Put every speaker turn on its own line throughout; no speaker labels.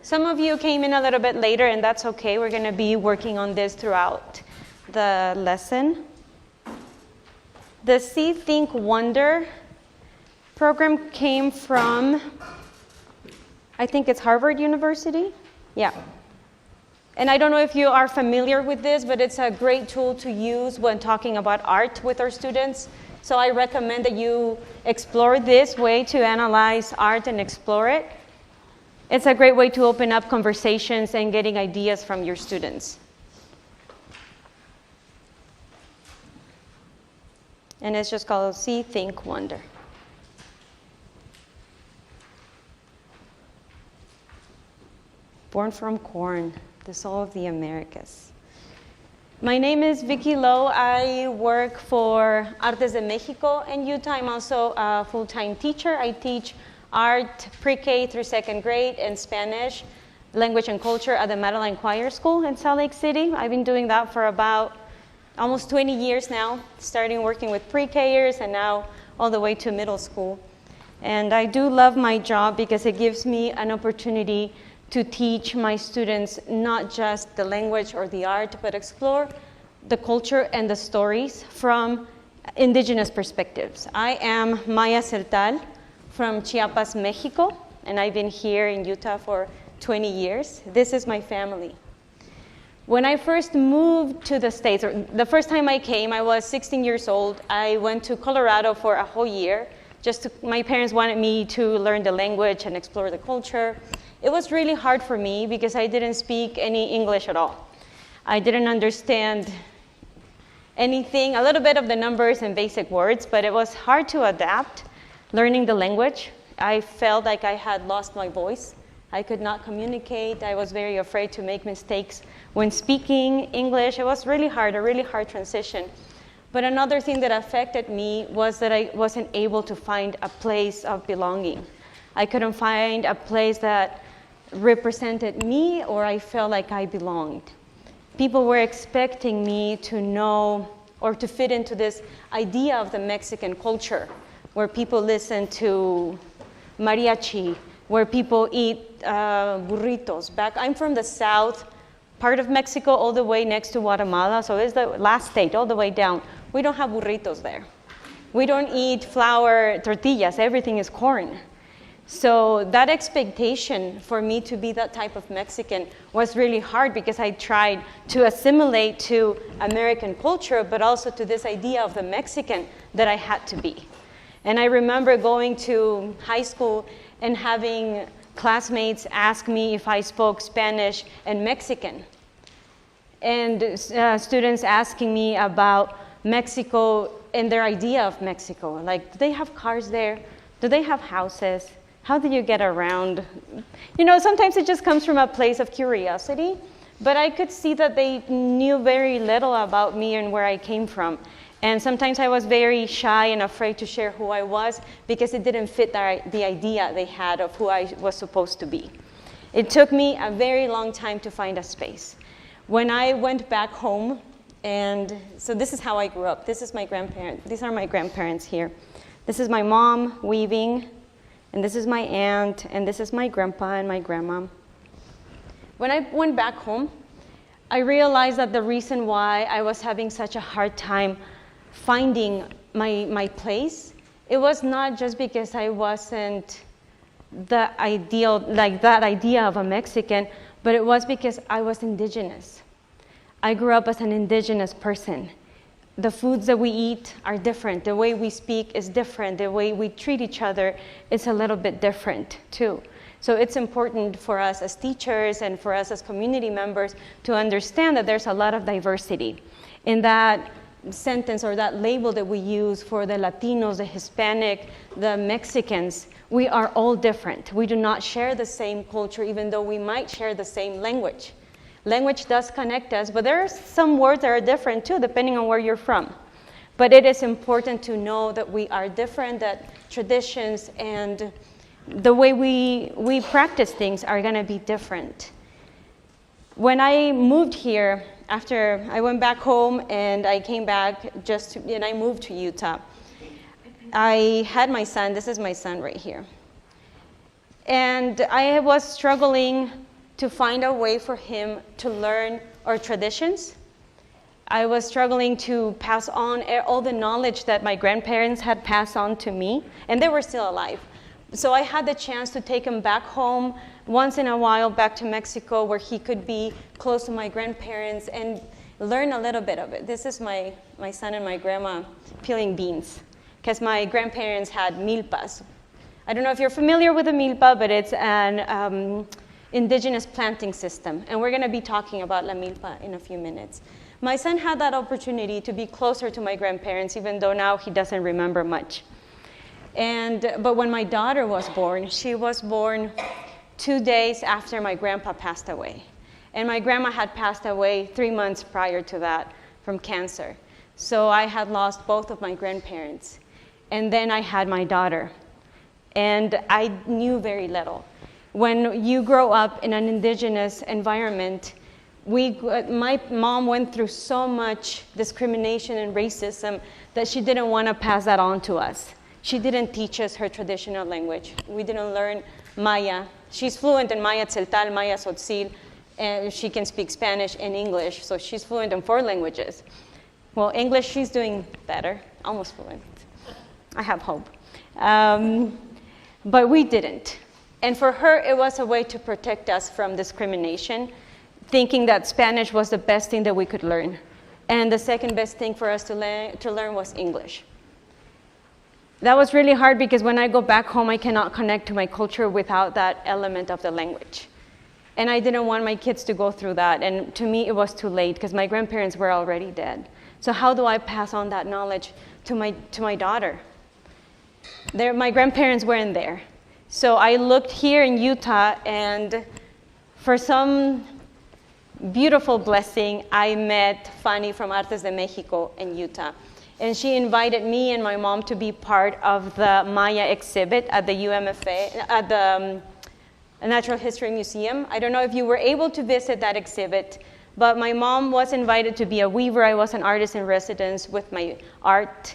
Some of you came in a little bit later, and that's okay. We're going to be working on this throughout the lesson. The See, Think, Wonder program came from, I think it's Harvard University. Yeah. And I don't know if you are familiar with this, but it's a great tool to use when talking about art with our students. So I recommend that you explore this way to analyze art and explore it. It's a great way to open up conversations and getting ideas from your students. And it's just called See, Think, Wonder. Born from corn, the soul of the Americas. My name is Vicky Lowe. I work for Artes de Mexico in Utah. I'm also a full-time teacher. I teach art pre-K through second grade and Spanish, language and culture at the Madeline Choir School in Salt Lake City. I've been doing that for about almost 20 years now, starting working with pre-Kers and now all the way to middle school. And I do love my job because it gives me an opportunity to teach my students not just the language or the art, but explore the culture and the stories from indigenous perspectives. I am Maya Celtal from Chiapas, Mexico, and I've been here in Utah for 20 years. This is my family. When I first moved to the States, or the first time I came, I was 16 years old. I went to Colorado for a whole year. My parents wanted me to learn the language and explore the culture. It was really hard for me because I didn't speak any English at all. I didn't understand anything, a little bit of the numbers and basic words, but it was hard to adapt learning the language. I felt like I had lost my voice. I could not communicate. I was very afraid to make mistakes when speaking English. It was really hard, a really hard transition. But another thing that affected me was that I wasn't able to find a place of belonging. I couldn't find a place that represented me or I felt like I belonged. People were expecting me to know or to fit into this idea of the Mexican culture where people listen to mariachi, where people eat burritos. I'm from the south part of Mexico, all the way next to Guatemala, so it's the last state, all the way down. We don't have burritos there. We don't eat flour tortillas, everything is corn. So that expectation for me to be that type of Mexican was really hard because I tried to assimilate to American culture, but also to this idea of the Mexican that I had to be. And I remember going to high school and having classmates ask me if I spoke Spanish and Mexican. And students asking me about Mexico and their idea of Mexico. Like, do they have cars there? Do they have houses? How do you get around? You know, sometimes it just comes from a place of curiosity, but I could see that they knew very little about me and where I came from. And sometimes I was very shy and afraid to share who I was because it didn't fit the idea they had of who I was supposed to be. It took me a very long time to find a space. When I went back home, and so this is how I grew up. This is my grandparents. These are my grandparents here. This is my mom weaving, and this is my aunt, and this is my grandpa and my grandma. When I went back home, I realized that the reason why I was having such a hard time finding my place, it was not just because I wasn't the ideal, like that idea of a Mexican, but it was because I was indigenous. I grew up as an indigenous person. The foods that we eat are different. The way we speak is different. The way we treat each other is a little bit different too. So it's important for us as teachers and for us as community members to understand that there's a lot of diversity in that sentence or that label that we use for the Latinos, the Hispanic, the Mexicans. We are all different. We do not share the same culture, even though we might share the same language. Language does connect us, but there are some words that are different too, depending on where you're from. But it is important to know that we are different, that traditions and the way we practice things are going to be different. When I moved here, after I went back home and I came back and I moved to Utah, I had my son. This is my son right here. And I was struggling to find a way for him to learn our traditions. I was struggling to pass on all the knowledge that my grandparents had passed on to me, and they were still alive. So I had the chance to take him back home once in a while, back to Mexico, where he could be close to my grandparents and learn a little bit of it. This is my son and my grandma peeling beans, because my grandparents had milpas. I don't know if you're familiar with a milpa, but it's an indigenous planting system, and we're going to be talking about la milpa in a few minutes. My son had that opportunity to be closer to my grandparents, even though now he doesn't remember much. But when my daughter was born, she was born 2 days after my grandpa passed away. And my grandma had passed away 3 months prior to that from cancer. So I had lost both of my grandparents. And then I had my daughter. And I knew very little. When you grow up in an indigenous environment, my mom went through so much discrimination and racism that she didn't want to pass that on to us. She didn't teach us her traditional language. We didn't learn Maya. She's fluent in Maya Tzeltal, Maya Tzotzil, and she can speak Spanish and English, so she's fluent in 4 languages. Well, English, she's doing better, almost fluent. I have hope. But we didn't. And for her, it was a way to protect us from discrimination, thinking that Spanish was the best thing that we could learn. And the second best thing for us to learn was English. That was really hard because when I go back home, I cannot connect to my culture without that element of the language. And I didn't want my kids to go through that. And to me, it was too late because my grandparents were already dead. So how do I pass on that knowledge to my daughter? My grandparents weren't there. So I looked here in Utah, and for some beautiful blessing, I met Fanny from Artes de Mexico in Utah. And she invited me and my mom to be part of the Maya exhibit at the UMFA, at the Natural History Museum. I don't know if you were able to visit that exhibit, but my mom was invited to be a weaver. I was an artist in residence with my art.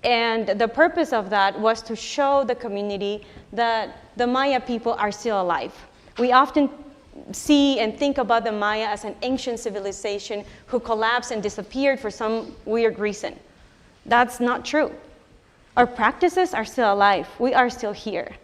And the purpose of that was to show the community that the Maya people are still alive. We often see and think about the Maya as an ancient civilization who collapsed and disappeared for some weird reason. That's not true. Our practices are still alive. We are still here.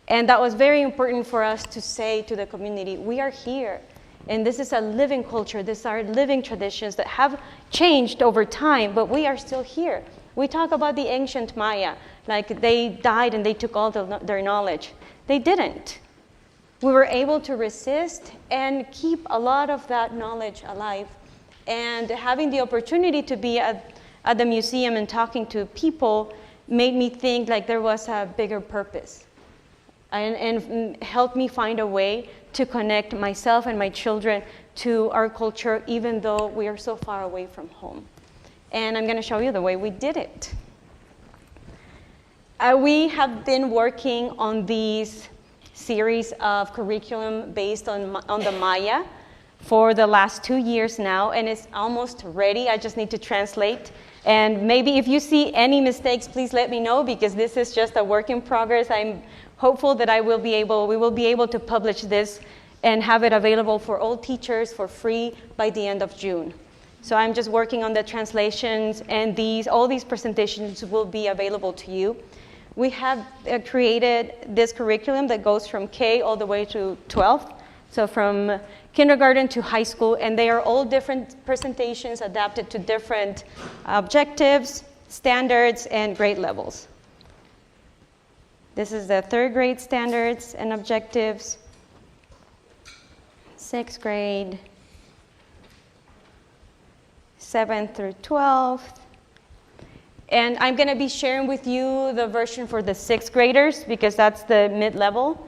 And that was very important for us to say to the community, we are here. And this is a living culture. These are living traditions that have changed over time, but we are still here. We talk about the ancient Maya, like they died and they took all their knowledge. They didn't. We were able to resist and keep a lot of that knowledge alive. And having the opportunity to be at the museum and talking to people made me think like there was a bigger purpose and helped me find a way to connect myself and my children to our culture, even though we are so far away from home. And I'm going to show you the way we did it. We have been working on these series of curriculum based on the Maya for the last 2 years now, and it's almost ready. I just need to translate. And maybe if you see any mistakes, please let me know, because this is just a work in progress. I'm hopeful that we will be able to publish this and have it available for all teachers for free by the end of June. So I'm just working on the translations, and all these presentations will be available to you. We have created this curriculum that goes from K all the way to 12th, so from kindergarten to high school, and they are all different presentations adapted to different objectives, standards, and grade levels. This is the 3rd grade standards and objectives, 6th grade, 7th through 12th. And I'm going to be sharing with you the version for the 6th graders because that's the mid-level.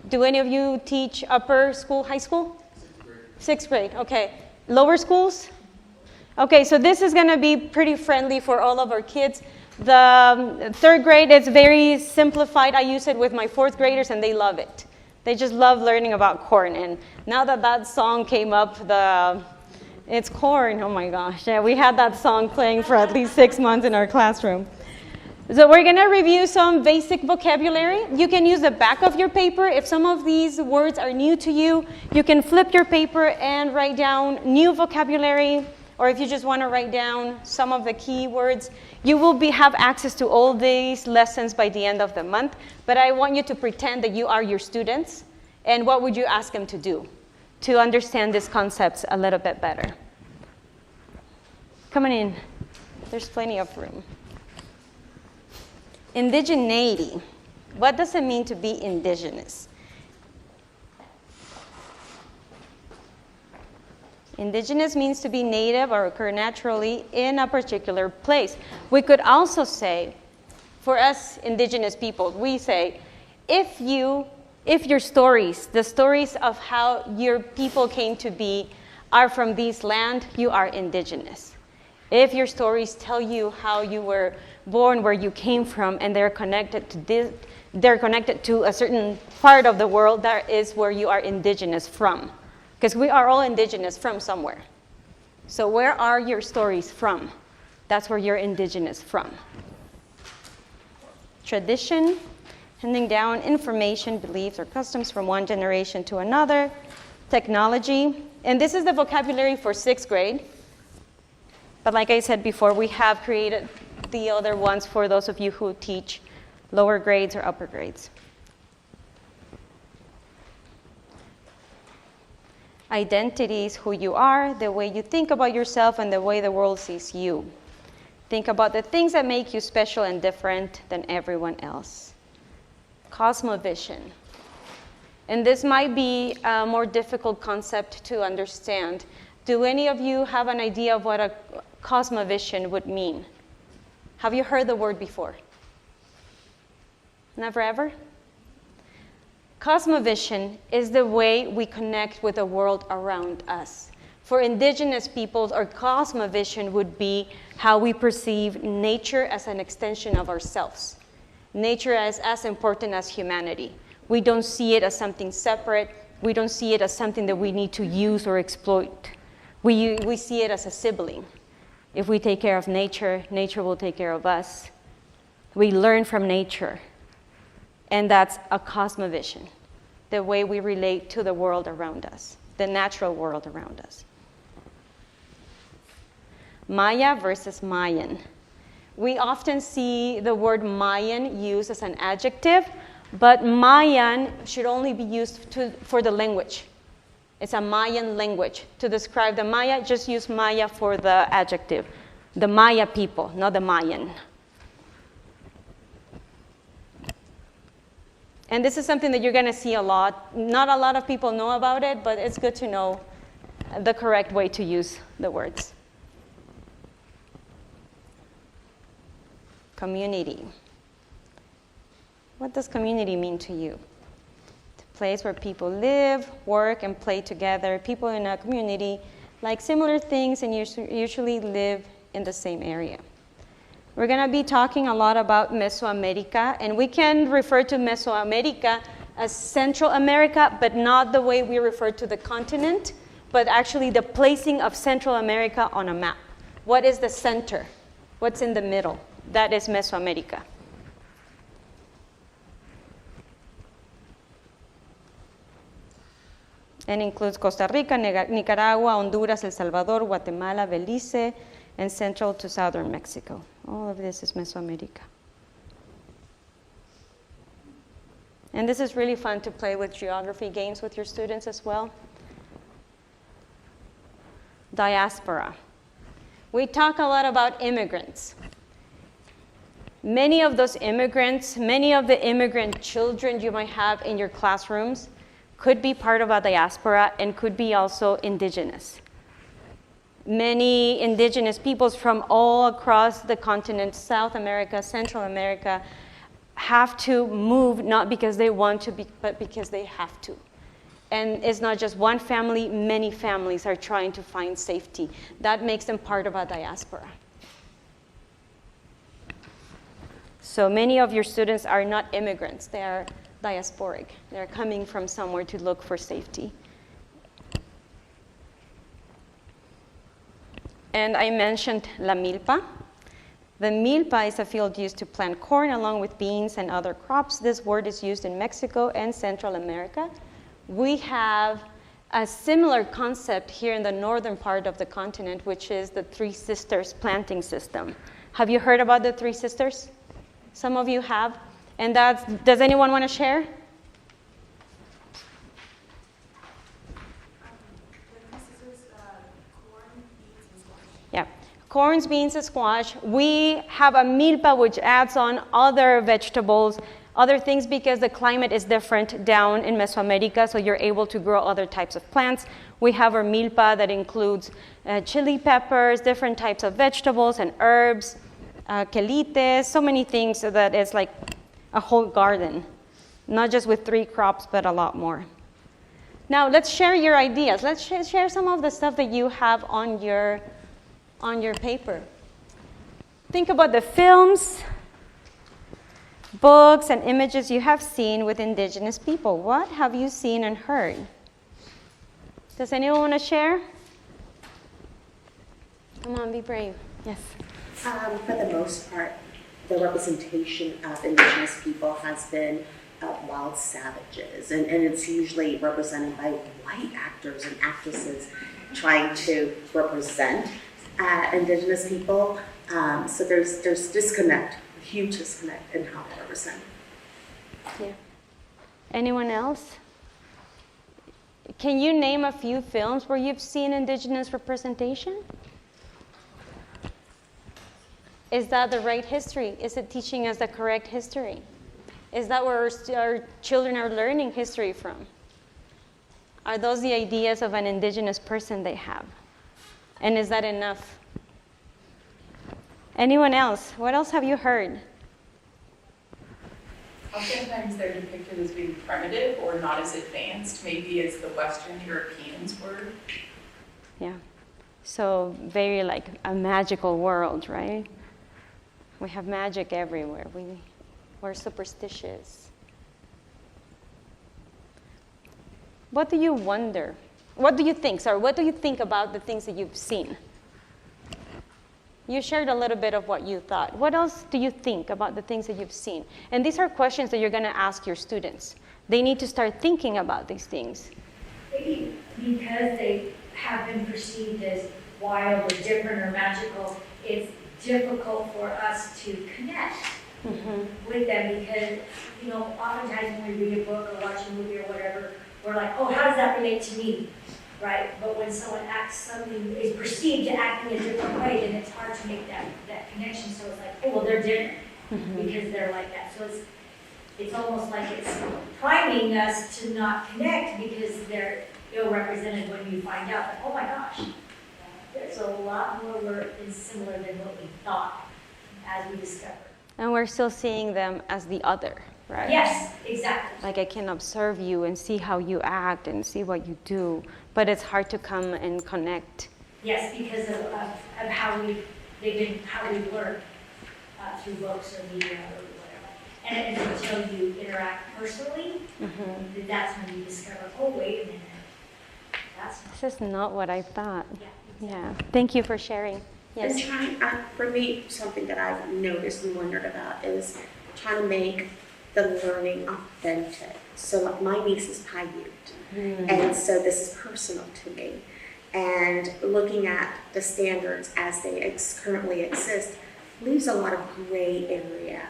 Do any of you teach upper school, high school? 6th grade, okay. Lower schools? Okay, so this is going to be pretty friendly for all of our kids. The 3rd grade is very simplified. I use it with my 4th graders, and they love it. They just love learning about corn. And now that song came up, it's corn, oh my gosh. Yeah, we had that song playing for at least 6 months in our classroom. So we're going to review some basic vocabulary. You can use the back of your paper. If some of these words are new to you, you can flip your paper and write down new vocabulary. Or if you just want to write down some of the key words, you will have access to all these lessons by the end of the month. But I want you to pretend that you are your students. And what would you ask them to do to understand these concepts a little bit better? Come on in. There's plenty of room. Indigeneity. What does it mean to be indigenous? Indigenous means to be native or occur naturally in a particular place. We could also say, for us indigenous people, we say, if your stories, the stories of how your people came to be, are from this land, you are indigenous. If your stories tell you how you were born, where you came from, and they're connected to a certain part of the world, that is where you are indigenous from. Because we are all indigenous from somewhere. So where are your stories from? That's where you're indigenous from. Tradition, handing down information, beliefs, or customs from one generation to another. Technology, and this is the vocabulary for 6th grade. But like I said before, we have created the other ones for those of you who teach lower grades or upper grades. Identity is who you are, the way you think about yourself, and the way the world sees you. Think about the things that make you special and different than everyone else. Cosmovision. And this might be a more difficult concept to understand. Do any of you have an idea of what a cosmovision would mean? Have you heard the word before? Never ever? Cosmovision is the way we connect with the world around us. For indigenous peoples, our cosmovision would be how we perceive nature as an extension of ourselves. Nature is as important as humanity. We don't see it as something separate. We don't see it as something that we need to use or exploit. We see it as a sibling. If we take care of nature, nature will take care of us. We learn from nature. And that's a cosmovision, the way we relate to the world around us, the natural world around us. Maya versus Mayan. We often see the word Mayan used as an adjective, but Mayan should only be used for the language. It's a Mayan language. To describe the Maya, just use Maya for the adjective. The Maya people, not the Mayan. And this is something that you're going to see a lot. Not a lot of people know about it, but it's good to know the correct way to use the words. Community. What does community mean to you? It's a place where people live, work, and play together. People in a community like similar things and usually live in the same area. We're going to be talking a lot about Mesoamerica, and we can refer to Mesoamerica as Central America, but not the way we refer to the continent, but actually the placing of Central America on a map. What is the center? What's in the middle? That is Mesoamerica. And includes Costa Rica, Nicaragua, Honduras, El Salvador, Guatemala, Belize, and central to southern Mexico. All of this is Mesoamerica. And this is really fun to play with geography games with your students as well. Diaspora. We talk a lot about immigrants. Many of those immigrants, many of the immigrant children you might have in your classrooms could be part of a diaspora and could be also indigenous. Many indigenous peoples from all across the continent, South America, Central America, have to move not because they want to, but because they have to. And it's not just one family, many families are trying to find safety. That makes them part of a diaspora. So many of your students are not immigrants, they are diasporic. They're coming from somewhere to look for safety. And I mentioned La Milpa. The milpa is a field used to plant corn along with beans and other crops. This word is used in Mexico and Central America. We have a similar concept here in the northern part of the continent, which is the Three Sisters planting system. Have you heard about the Three Sisters? Some of you have. And does anyone want to share? Yeah, corns, beans, and squash. We have a milpa which adds on other vegetables, other things, because the climate is different down in Mesoamerica, so you're able to grow other types of plants. We have our milpa that includes chili peppers, different types of vegetables and herbs, quelites, so many things, so that it's like a whole garden, not just with 3 crops, but a lot more. Now, let's share your ideas. Let's share some of the stuff that you have on your paper. Think about the films, books, and images you have seen with indigenous people. What have you seen and heard? Does anyone want to share? Come on, be brave. Yes.
For the most part, the representation of indigenous people has been wild savages, and it's usually represented by white actors and actresses trying to represent indigenous people. So there's disconnect, a huge disconnect in how they represent.
Yeah. Anyone else? Can you name a few films where you've seen indigenous representation? Is that the right history? Is it teaching us the correct history? Is that where our children are learning history from? Are those the ideas of an indigenous person they have? And is that enough? Anyone else? What else have you heard?
Oftentimes they're depicted as being primitive or not as advanced, maybe as the Western Europeans were.
Yeah. So very like a magical world, right? We have magic everywhere. We're superstitious. What do you wonder? What do you think? Sorry, what do you think about the things that you've seen? You shared a little bit of what you thought. What else do you think about the things that you've seen? And these are questions that you're going to ask your students. They need to start thinking about these things.
Maybe because they have been perceived as wild or different or magical, it's difficult for us to connect with them because, oftentimes when we read a book or watch a movie or whatever, we're like, oh, how does that relate to me, right? But when someone is perceived to act in a different way, then it's hard to make that connection. So it's like, oh, well, they're different because they're like that. So it's almost like it's priming us to not connect because they're ill-represented when you find out that, oh my gosh, there's a lot more similar than what we thought as we discovered.
And we're still seeing them as the other, right?
Yes, exactly.
Like I can observe you and see how you act and see what you do, but it's hard to come and connect.
Yes, because of how we've learned through books or media or whatever. And until you interact personally, that's when you discover, oh, wait a minute.
This is not what I thought.
Yeah.
Yeah. Thank you for sharing. Yes.
And for me, something that I've noticed and wondered about is trying to make the learning authentic. So like my niece is Paiute, and so this is personal to me. And looking at the standards as they currently exist leaves a lot of gray area.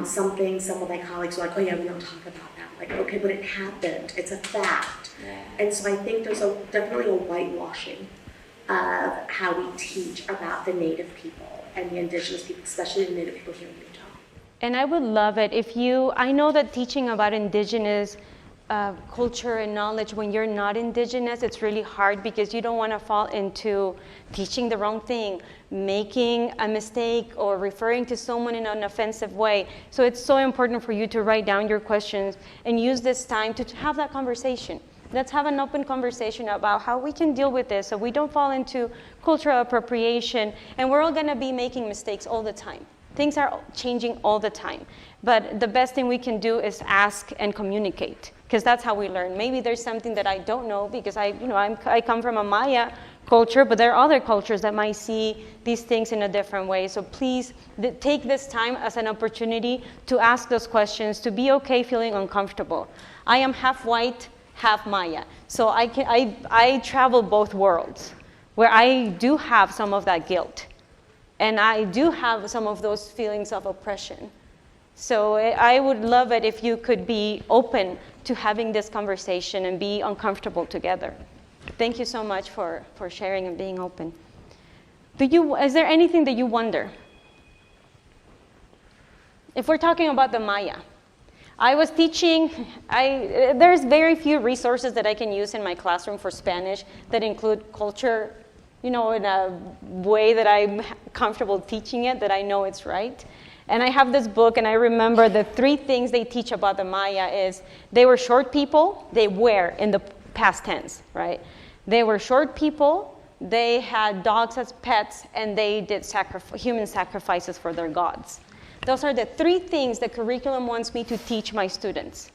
Some of my colleagues are like, oh yeah, we don't talk about that. Like, okay, but it happened. It's a fact. Yeah. And so I think there's definitely a whitewashing of how we teach about the Native people and the indigenous people, especially the Native people here in Utah.
And I would love it if I know that teaching about indigenous culture and knowledge when you're not indigenous, it's really hard because you don't want to fall into teaching the wrong thing, making a mistake, or referring to someone in an offensive way. So it's so important for you to write down your questions and use this time to have that conversation. Let's have an open conversation about how we can deal with this so we don't fall into cultural appropriation, and we're all going to be making mistakes all the time. Things are changing all the time. But the best thing we can do is ask and communicate, because that's how we learn. Maybe there's something that I don't know because I come from a Maya culture, but there are other cultures that might see these things in a different way. So please take this time as an opportunity to ask those questions, to be okay feeling uncomfortable. I am half white, half Maya. So I travel both worlds, where I do have some of that guilt. And I do have some of those feelings of oppression. So I would love it if you could be open to having this conversation and be uncomfortable together. Thank you so much for sharing and being open. Is there anything that you wonder? If we're talking about the Maya, I was teaching, there's very few resources that I can use in my classroom for Spanish that include culture, in a way that I'm comfortable teaching it, that I know it's right. And I have this book, and I remember the 3 things they teach about the Maya is they were short people, they were in the past tense, right? They were short people, they had dogs as pets, and they did human sacrifices for their gods. Those are the 3 things the curriculum wants me to teach my students.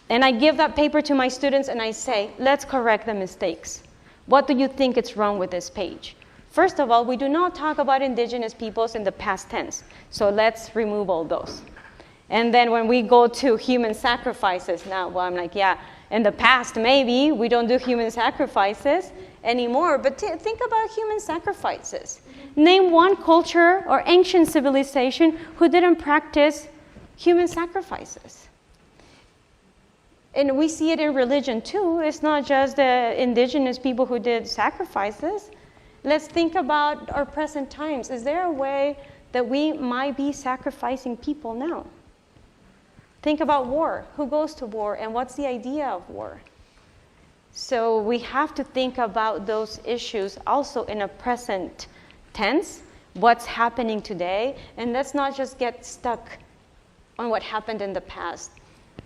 And I give that paper to my students, and I say, let's correct the mistakes. What do you think is wrong with this page? First of all, we do not talk about indigenous peoples in the past tense, so let's remove all those. And then when we go to human sacrifices, now, well, I'm like, yeah, in the past, maybe we don't do human sacrifices anymore, but think about human sacrifices. Name one culture or ancient civilization who didn't practice human sacrifices. And we see it in religion too. It's not just the indigenous people who did sacrifices. Let's think about our present times. Is there a way that we might be sacrificing people now? Think about war. Who goes to war, and what's the idea of war? So we have to think about those issues also in a present tense, what's happening today, and let's not just get stuck on what happened in the past.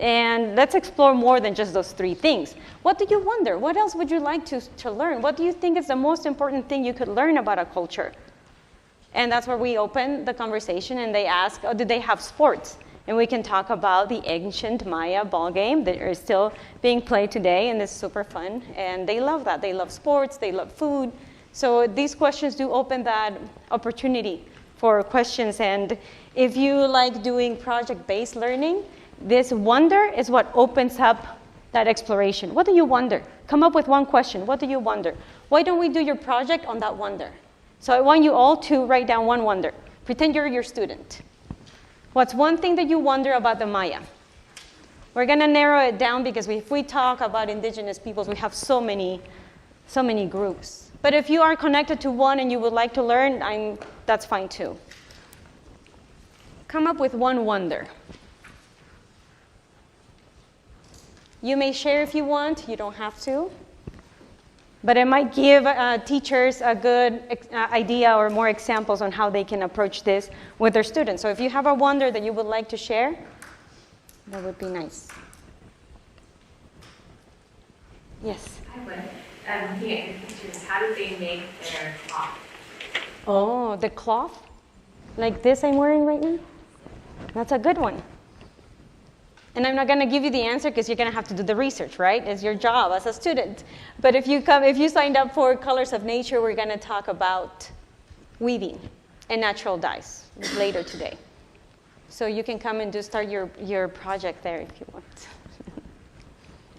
And let's explore more than just those 3 things. What do you wonder? What else would you like to learn? What do you think is the most important thing you could learn about a culture? And that's where we open the conversation, and they ask, do they have sports? And we can talk about the ancient Maya ball game that is still being played today, and it's super fun. And they love that. They love sports. They love food. So these questions do open that opportunity for questions. And if you like doing project-based learning, this wonder is what opens up that exploration. What do you wonder? Come up with one question. What do you wonder? Why don't we do your project on that wonder? So I want you all to write down one wonder. Pretend you're your student. What's one thing that you wonder about the Maya? We're going to narrow it down because if we talk about indigenous peoples, we have so many groups. But if you are connected to one and you would like to learn, that's fine too. Come up with one wonder. You may share if you want, you don't have to. But it might give teachers a good idea or more examples on how they can approach this with their students. So if you have a wonder that you would like to share, that would be nice. Yes?
I would. Looking at your pictures, how do they make their cloth?
Oh, the cloth? Like this I'm wearing right now? That's a good one. And I'm not going to give you the answer because you're going to have to do the research, right? It's your job as a student. But if you signed up for Colors of Nature, we're going to talk about weaving and natural dyes later today. So you can come and start your project there if you want.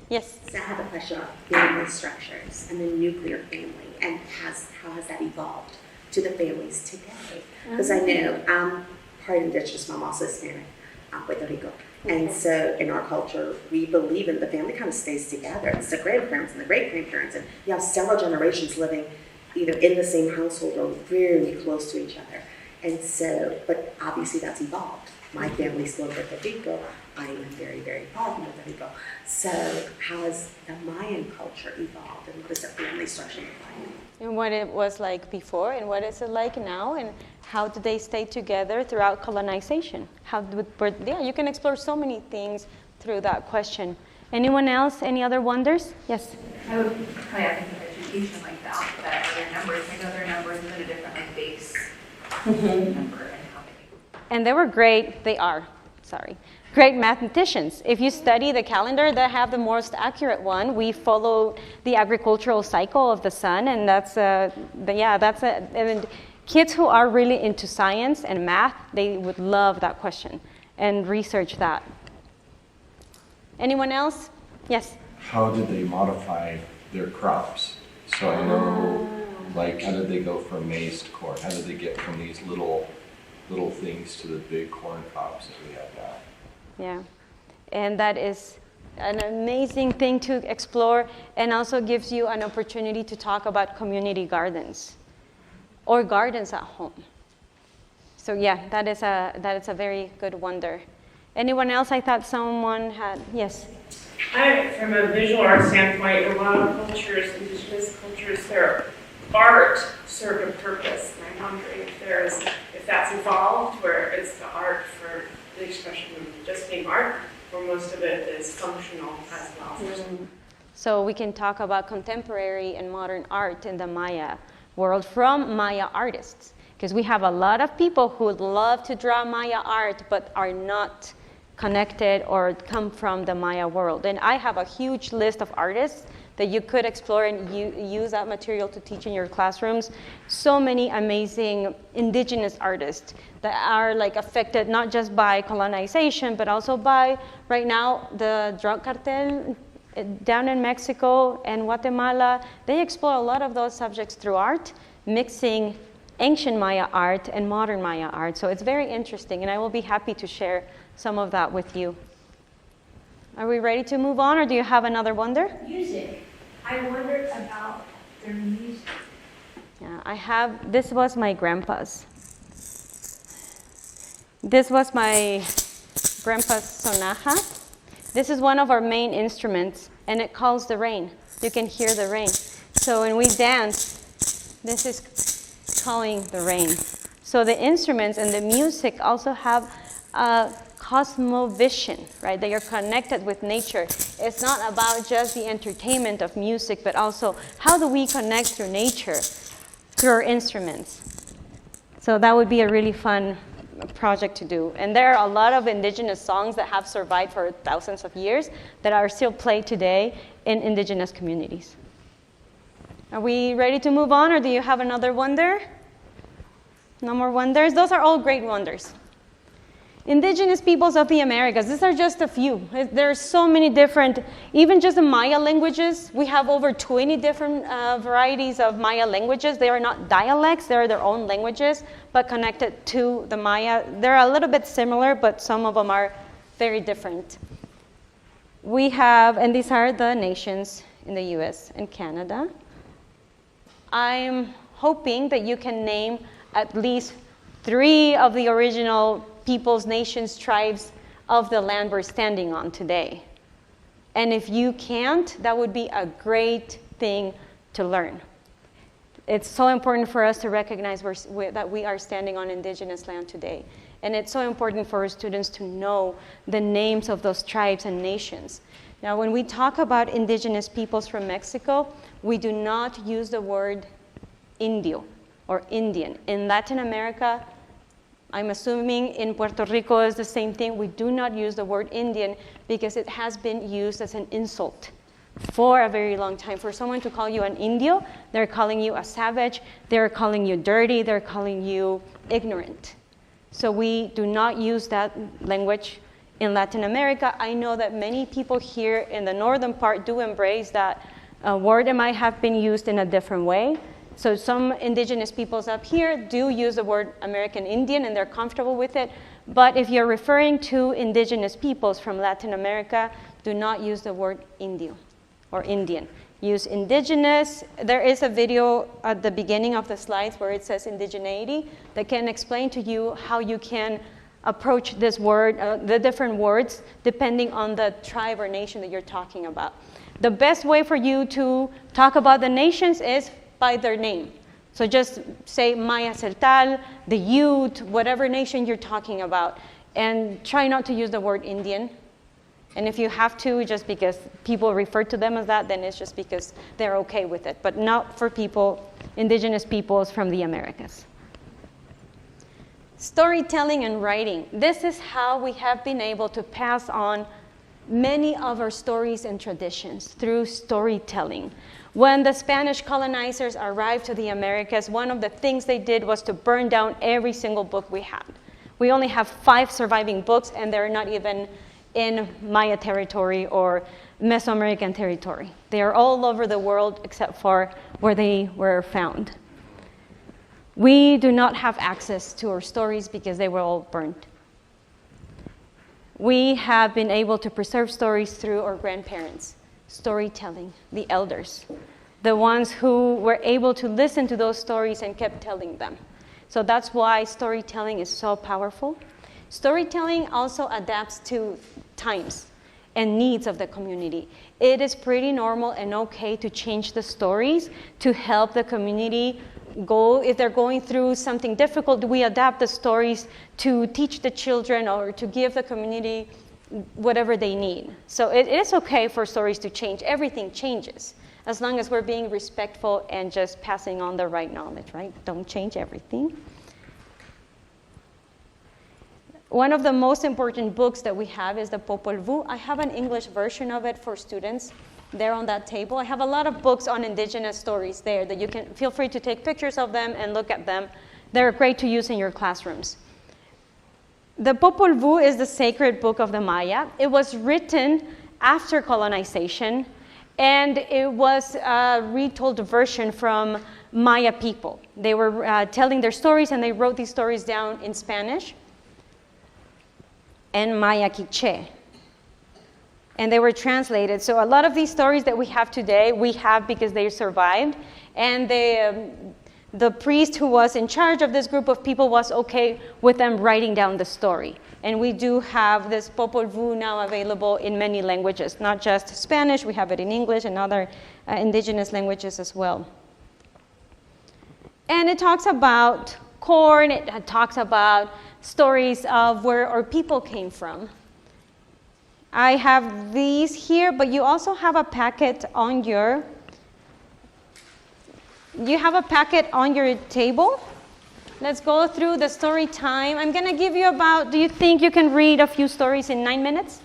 Yes?
So I have a question about family structures and the nuclear family and how has that evolved to the families today? Because I know I'm part indigenous, my mom's Hispanic, Puerto Rico. And so in our culture, we believe in the family kind of stays together. It's the grandparents and the great-grandparents, and you have several generations living either in the same household or very close to each other. And so, but obviously that's evolved. My family's still in Puerto Rico. I am very far from Puerto Rico. So how has the Mayan culture evolved, and what does the family structure look like?
And what it was like before, and what is it like now, and how did they stay together throughout colonization? You can explore so many things through that question. Anyone else? Any other wonders? Yes?
I would probably have think of education like that are their numbers. I know their numbers and then a different base number and how they.
And they were great. They are. great mathematicians. If you study the calendar, they have the most accurate one. We follow the agricultural cycle of the sun, and and kids who are really into science and math, they would love that question and research that. Anyone else? Yes?
How did they modify their crops? So I know, like, how did they go from maize to corn? How did they get from these little things to the big corn crops that we have now?
Yeah, and that is an amazing thing to explore, and also gives you an opportunity to talk about community gardens or gardens at home. So yeah, that is a very good wonder. Anyone else? I thought someone had, yes.
From a visual art standpoint, in a lot of cultures, indigenous cultures, their art served a purpose. And I'm wondering if that's evolved, where it's the art for the expression of just being art, or most of it is functional as well.
Mm-hmm. So we can talk about contemporary and modern art in the Maya world from Maya artists, because we have a lot of people who would love to draw Maya art but are not connected or come from the Maya world. And I have a huge list of artists that you could explore and use that material to teach in your classrooms. So many amazing indigenous artists that are like affected not just by colonization, but also by, right now, the drug cartel down in Mexico and Guatemala. They explore a lot of those subjects through art, mixing ancient Maya art and modern Maya art. So it's very interesting, and I will be happy to share some of that with you. Are we ready to move on, or do you have another wonder?
Music. I wondered about their music.
Yeah, this was my grandpa's. This was my grandpa's sonaja. This is one of our main instruments, and it calls the rain. You can hear the rain. So when we dance, this is calling the rain. So the instruments and the music also have a cosmovision, right? They are connected with nature. It's not about just the entertainment of music, but also how do we connect through nature, through our instruments. So that would be a really fun project to do. And there are a lot of indigenous songs that have survived for thousands of years that are still played today in indigenous communities. Are we ready to move on, or do you have another wonder? No more wonders? Those are all great wonders. Indigenous peoples of the Americas, these are just a few. There are so many different, even just the Maya languages, we have over 20 different varieties of Maya languages. They are not dialects, they are their own languages, but connected to the Maya. They're a little bit similar, but some of them are very different. We have, and these are the nations in the US and Canada. I'm hoping that you can name at least 3 of the original peoples, nations, tribes of the land we're standing on today. And if you can't, that would be a great thing to learn. It's so important for us to recognize that we are standing on indigenous land today. And it's so important for our students to know the names of those tribes and nations. Now, when we talk about indigenous peoples from Mexico, we do not use the word Indio or Indian. In Latin America, I'm assuming in Puerto Rico is the same thing. We do not use the word Indian because it has been used as an insult for a very long time. For someone to call you an Indio, they're calling you a savage, they're calling you dirty, they're calling you ignorant. So we do not use that language in Latin America. I know that many people here in the northern part do embrace that word. It might have been used in a different way. So some indigenous peoples up here do use the word American Indian, and they're comfortable with it. But if you're referring to indigenous peoples from Latin America, do not use the word Indio or Indian. Use indigenous. There is a video at the beginning of the slides where it says indigeneity that can explain to you how you can approach this word, the different words, depending on the tribe or nation that you're talking about. The best way for you to talk about the nations is by their name. So just say Maya Celtal, the Ute, whatever nation you're talking about, and try not to use the word Indian. And if you have to, just because people refer to them as that, then it's just because they're okay with it, but not for people, indigenous peoples from the Americas. Storytelling and writing. This is how we have been able to pass on many of our stories and traditions through storytelling. When the Spanish colonizers arrived to the Americas, one of the things they did was to burn down every single book we had. We only have 5 surviving books, and they're not even in Maya territory or Mesoamerican territory. They are all over the world except for where they were found. We do not have access to our stories because they were all burnt. We have been able to preserve stories through our grandparents, storytelling, the elders, the ones who were able to listen to those stories and kept telling them. So that's why storytelling is so powerful. Storytelling also adapts to times and needs of the community. It is pretty normal and okay to change the stories to help the community go. If they're going through something difficult, we adapt the stories to teach the children or to give the community whatever they need. So it is okay for stories to change. Everything changes as long as we're being respectful and just passing on the right knowledge, right? Don't change everything. One of the most important books that we have is the Popol Vuh. I have an English version of it for students there on that table. I have a lot of books on indigenous stories there that you can feel free to take pictures of them and look at them. They're great to use in your classrooms. The Popol Vuh is the sacred book of the Maya. It was written after colonization, and it was a retold version from Maya people. They were telling their stories, and they wrote these stories down in Spanish and Maya Quiche. And they were translated. So a lot of these stories that we have today, we have because they survived. And the priest who was in charge of this group of people was okay with them writing down the story. And we do have this Popol Vuh now available in many languages, not just Spanish. We have it in English and other indigenous languages as well. And it talks about corn. It talks about stories of where our people came from. I have these here, but you also have a packet on your table. Let's go through the story time. I'm going to give you do you think you can read a few stories in 9 minutes?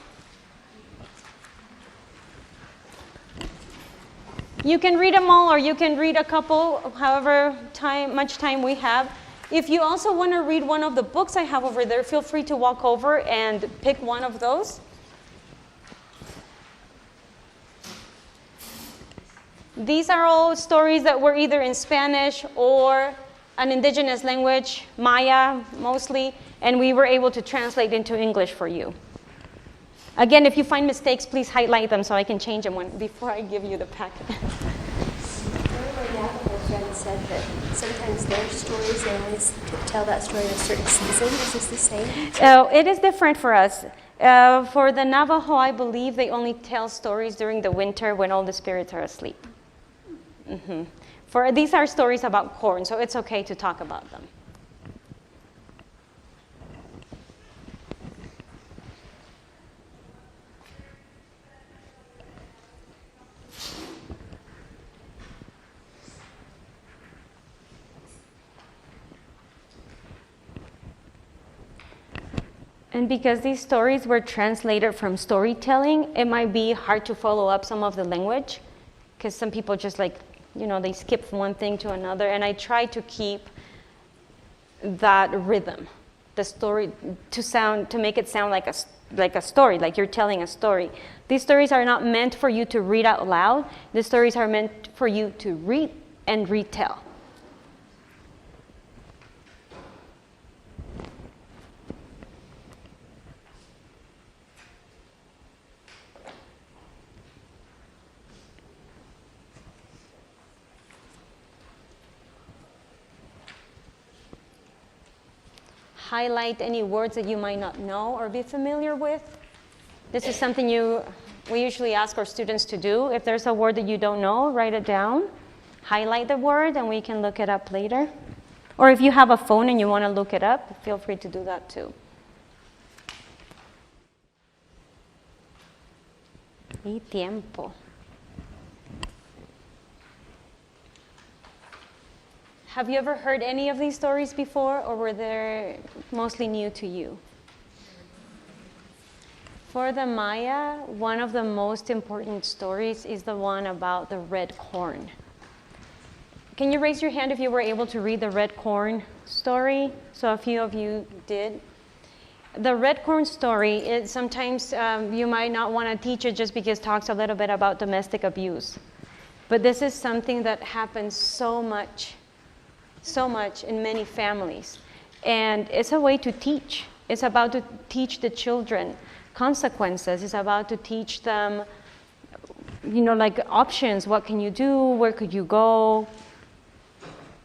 You can read them all, or you can read a couple, however much time we have. If you also want to read one of the books I have over there, feel free to walk over and pick one of those. These are all stories that were either in Spanish or an indigenous language, Maya mostly, and we were able to translate into English for you. Again, if you find mistakes, please highlight them so I can change them before I give you the packet.
Friend said that sometimes their stories, they only tell that story in a certain season. Is this the same?
It is different for us. For the Navajo, I believe they only tell stories during the winter when all the spirits are asleep. Mm-hmm. These are stories about corn, so it's okay to talk about them. And because these stories were translated from storytelling, it might be hard to follow up some of the language, because some people just they skip from one thing to another. And I try to keep that rhythm, the story, to make it sound like a story, like you're telling a story. These stories are not meant for you to read out loud. The stories are meant for you to read and retell. Highlight any words that you might not know or be familiar with. This is something we usually ask our students to do. If there's a word that you don't know, write it down. Highlight the word, and we can look it up later. Or if you have a phone and you want to look it up, feel free to do that too. Y tiempo. Have you ever heard any of these stories before, or were they mostly new to you? For the Maya, one of the most important stories is the one about the red corn. Can you raise your hand if you were able to read the red corn story? So a few of you did. The red corn story, sometimes you might not want to teach it just because it talks a little bit about domestic abuse. But this is something that happens so much in many families. And it's a way to teach. It's about to teach the children consequences. It's about to teach them, like options. What can you do? Where could you go?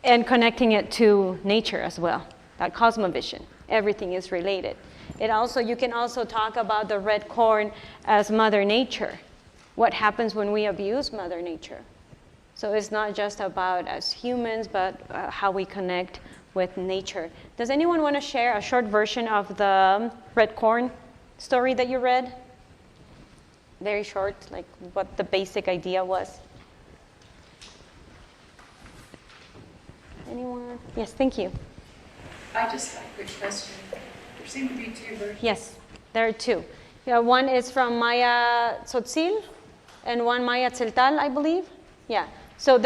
And connecting it to nature as well, that cosmovision. Everything is related. You can also talk about the red corn as Mother Nature. What happens when we abuse Mother Nature? So it's not just about us humans, but how we connect with nature. Does anyone want to share a short version of the red corn story that you read? Very short, like what the basic idea was. Anyone? Yes, thank you.
I just have a quick question. There seem to be two versions.
Yes, there are two. Yeah, one is from Maya Tzotzil and one Maya Tzeltal, I believe. Yeah. So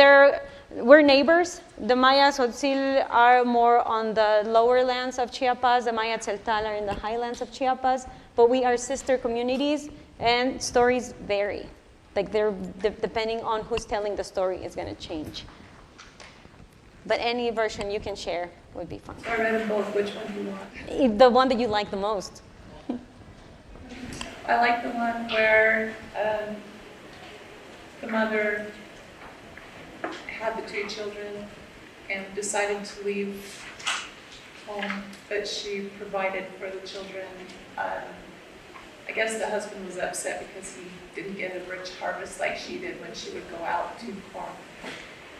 we're neighbors. The Maya Tzotzil are more on the lower lands of Chiapas. The Maya Tzeltal are in the highlands of Chiapas. But we are sister communities, and stories vary. Like they're depending on who's telling the story is going to change. But any version you can share would be fun.
So I read them both. Which one do you want?
The one that you like the most.
I like the one where the mother had the two children and decided to leave home, but she provided for the children. I guess the husband was upset because he didn't get a rich harvest like she did when she would go out to farm.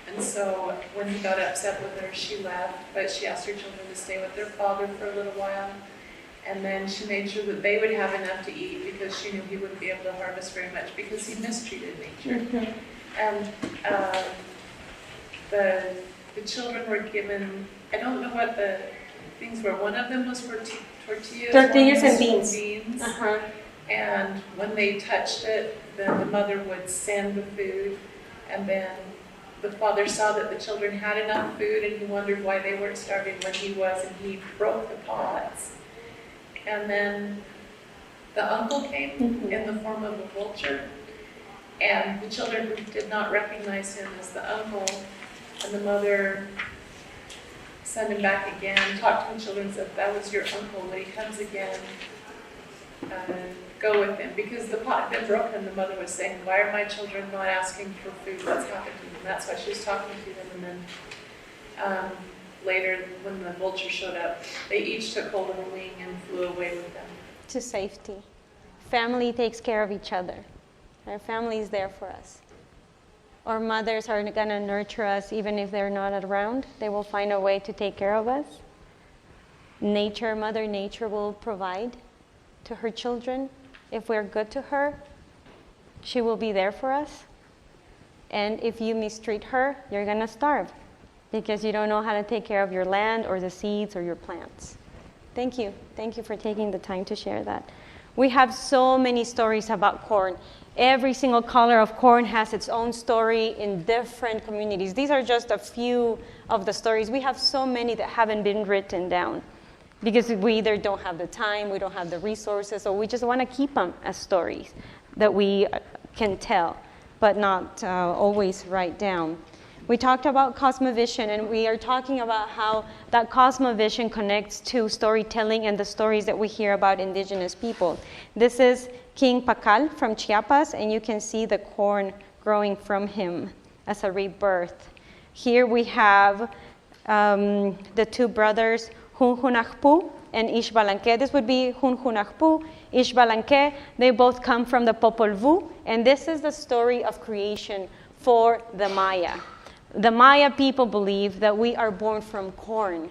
And so when he got upset with her, she left, but she asked her children to stay with their father for a little while. And then she made sure that they would have enough to eat because she knew he wouldn't be able to harvest very much because he mistreated nature. Mm-hmm. And the children were given, I don't know what the things were. One of them was for tortillas
and beans. Uh-huh.
And when they touched it, then the mother would send the food, and then the father saw that the children had enough food, and he wondered why they weren't starving when he was, and he broke the pots. And then the uncle came in the form of a vulture, and the children did not recognize him as the uncle, and the mother sent him back again, talked to the children, said, that was your uncle, when he comes again, go with him. Because the pot had been broken, the mother was saying, why are my children not asking for food? What's happened to them? That's why she was talking to them. And then later, when the vulture showed up, they each took hold of a wing and flew away with them.
To safety. Family takes care of each other. Our family is there for us. Our mothers are going to nurture us even if they're not around. They will find a way to take care of us. Nature, Mother Nature will provide to her children. If we're good to her, she will be there for us. And if you mistreat her, you're going to starve because you don't know how to take care of your land or the seeds or your plants. Thank you. Thank you for taking the time to share that. We have so many stories about corn. Every single color of corn has its own story in different communities. These are just a few of the stories. We have so many that haven't been written down because we either don't have the time, we don't have the resources, or we just want to keep them as stories that we can tell, but not always write down. We talked about cosmovision, and we are talking about how that cosmovision connects to storytelling and the stories that we hear about indigenous people. This is King Pacal from Chiapas, and you can see the corn growing from him as a rebirth. Here we have the two brothers, Hunhunahpu and Ixbalanque. This would be Hunhunahpu, Ixbalanque. They both come from the Popol Vuh, and this is the story of creation for the Maya. The Maya people believe that we are born from corn,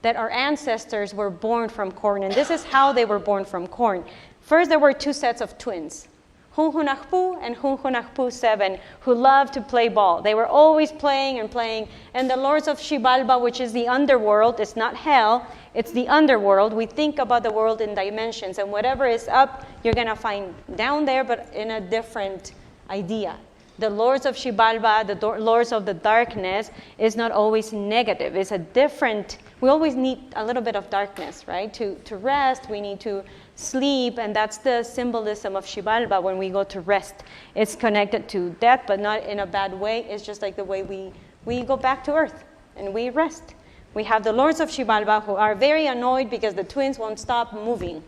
that our ancestors were born from corn, and this is how they were born from corn. First, there were two sets of twins, Hunhunahpu and Hunhunahpu 7, who loved to play ball. They were always playing and playing. And the lords of Xibalba, which is the underworld, it's not hell, it's the underworld. We think about the world in dimensions, and whatever is up, you're going to find down there, but in a different idea. The lords of Xibalba, the lords of the darkness, is not always negative. It's a different, we always need a little bit of darkness, right? To rest, we need to sleep, and that's the symbolism of Xibalba when we go to rest. It's connected to death, but not in a bad way. It's just like the way we go back to earth and we rest. We have the lords of Xibalba who are very annoyed because the twins won't stop moving.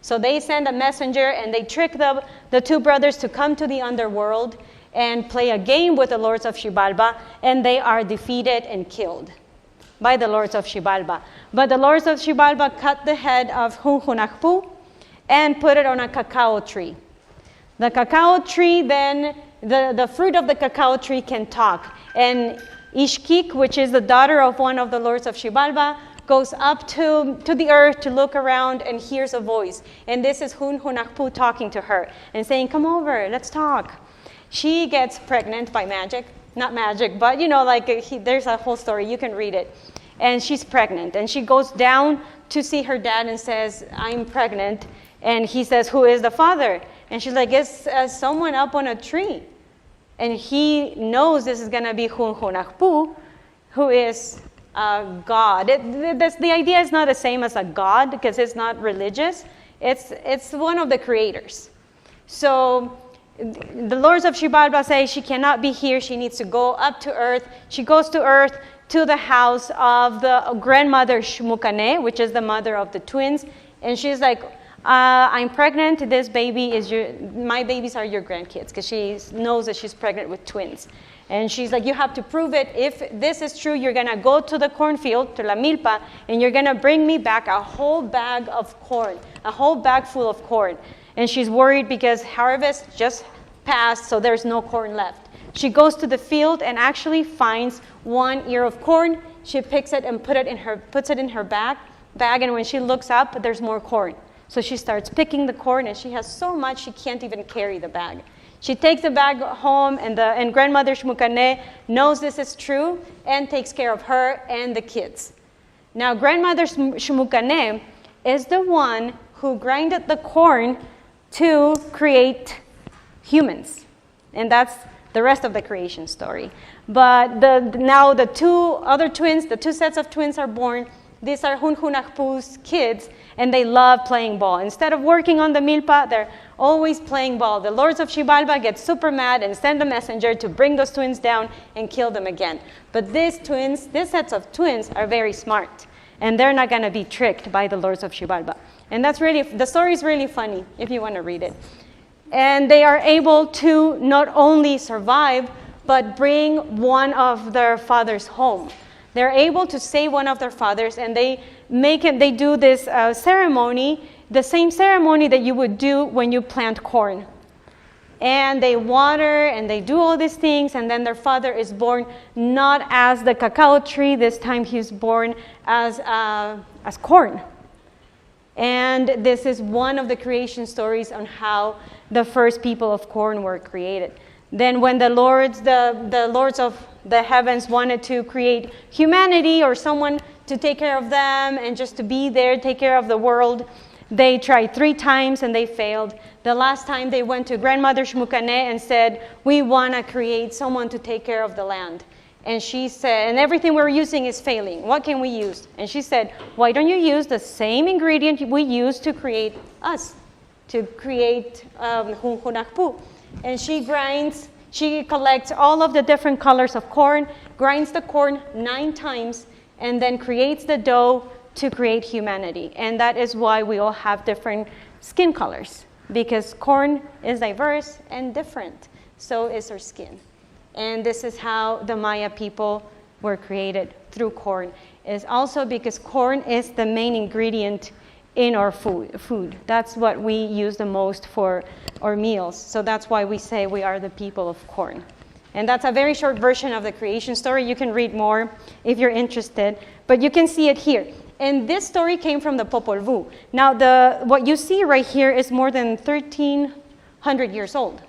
So they send a messenger and they trick the two brothers to come to the underworld and play a game with the lords of Xibalba, and they are defeated and killed by the lords of Xibalba. But the lords of Xibalba cut the head of Hunhunahpu and put it on a cacao tree. The cacao tree then, the fruit of the cacao tree can talk. And Ishkik, which is the daughter of one of the lords of Xibalba, goes up to the earth to look around and hears a voice. And this is Hunhunahpu talking to her and saying, come over, let's talk. She gets pregnant by magic. Not magic, but there's a whole story. You can read it. And she's pregnant. And she goes down to see her dad and says, I'm pregnant. And he says, who is the father? And she's like, it's someone up on a tree. And he knows this is going to be Hunhunahpu, who is God. The idea is not the same as a god because it's not religious. It's one of the creators. So the lords of Xibalba say she cannot be here. She needs to go up to earth. She goes to earth to the house of the grandmother Shmukane, which is the mother of the twins. And she's like, I'm pregnant. This baby is my babies are your grandkids, because she knows that she's pregnant with twins. And she's like, you have to prove it. If this is true, you're going to go to the cornfield, to la milpa, and you're going to bring me back a whole bag of corn, a whole bag full of corn. And she's worried because harvest just passed, so there's no corn left. She goes to the field and actually finds one ear of corn. She picks it and puts it in her bag, and when she looks up, there's more corn. So she starts picking the corn, and she has so much she can't even carry the bag. She takes the bag home, and grandmother Shmukane knows this is true and takes care of her and the kids. Now, grandmother Shmukane is the one who grinded the corn to create humans. And that's the rest of the creation story. But now the two other twins, the two sets of twins are born. These are Hunhunahpu's kids, and they love playing ball. Instead of working on the milpa, they're always playing ball. The lords of Xibalba get super mad and send a messenger to bring those twins down and kill them again. But these sets of twins are very smart, and they're not going to be tricked by the lords of Xibalba. And the story is really funny if you want to read it. And they are able to not only survive, but bring one of their fathers home. They're able to save one of their fathers, and they do this ceremony, the same ceremony that you would do when you plant corn. And they water and they do all these things, and then their father is born not as the cacao tree. This time he's born as corn. And this is one of the creation stories on how the first people of corn were created. Then when the lords of the heavens wanted to create humanity or someone to take care of them and just to be there, take care of the world, they tried 3 times and they failed. The last time they went to grandmother Shmukane and said, we want to create someone to take care of the land. And she said, and everything we're using is failing. What can we use? And she said, why don't you use the same ingredient we used to create us, to create Hunhunahpu? And she collects all of the different colors of corn, grinds the corn 9 times, and then creates the dough to create humanity. And that is why we all have different skin colors, because corn is diverse and different. So is our skin. And this is how the Maya people were created, through corn. It's also because corn is the main ingredient in our food. That's what we use the most for our meals. So that's why we say we are the people of corn. And that's a very short version of the creation story. You can read more if you're interested, but you can see it here. And this story came from the Popol Vuh. Now, what you see right here is more than 1,300 100 years old.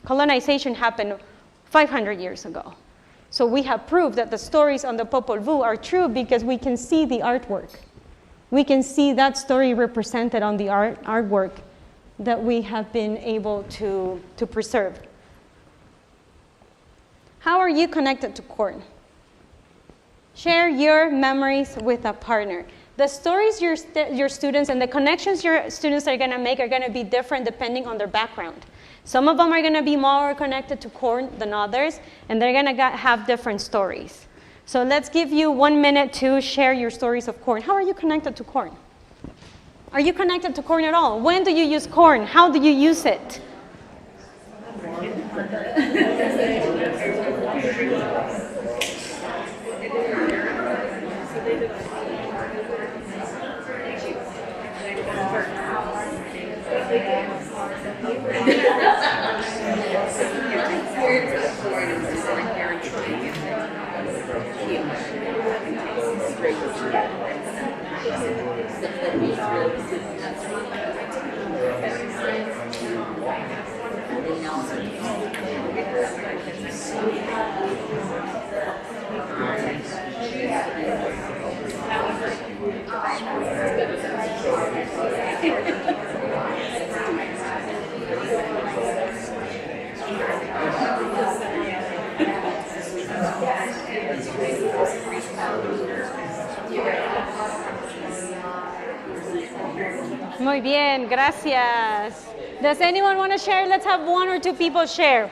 Colonization happened 500 years ago. So we have proof that the stories on the Popol Vuh are true because we can see the artwork. We can see that story represented on the artwork that we have been able to preserve. How are you connected to corn? Share your memories with a partner. The stories your students and the connections your students are going to make are going to be different depending on their background. Some of them are going to be more connected to corn than others, and they're going to have different stories. So let's give you 1 minute to share your stories of corn. How are you connected to corn? Are you connected to corn at all? When do you use corn? How do you use it? Muy bien, gracias. Does anyone want to share? Let's have 1 or 2 people share.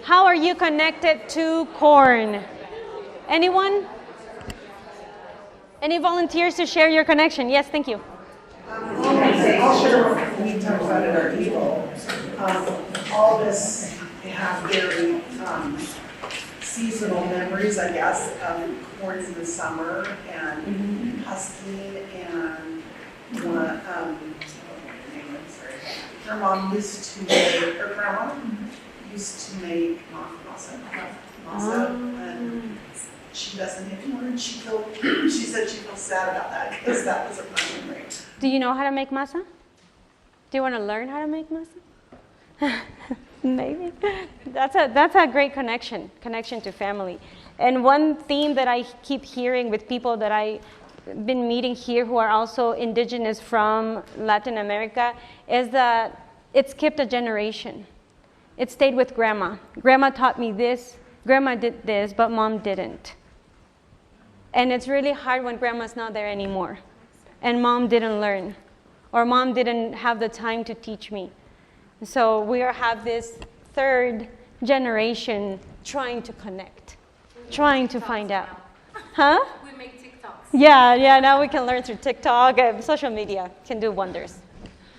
How are you connected to corn? Anyone? Any volunteers to share your connection? Yes, thank you.
I'll share what we talked about at our table. All this have very seasonal memories, I guess, of corn in the summer and husking and her mom used to make, her grandma used to make masa, and she doesn't anymore, and she said she feels sad about that because that was a fun memory.
Do you know how to make masa? Do you want to learn how to make masa? Maybe. That's a great connection to family. And one theme that I keep hearing with people that I've been meeting here who are also indigenous from Latin America is that it skipped a generation. It stayed with grandma. Grandma taught me this, grandma did this, but mom didn't. And it's really hard when grandma's not there anymore. And mom didn't learn. Or mom didn't have the time to teach me. So we have this third generation trying to connect, trying to find out. Huh?
We make TikToks.
Yeah, now we can learn through TikTok. Social media can do wonders.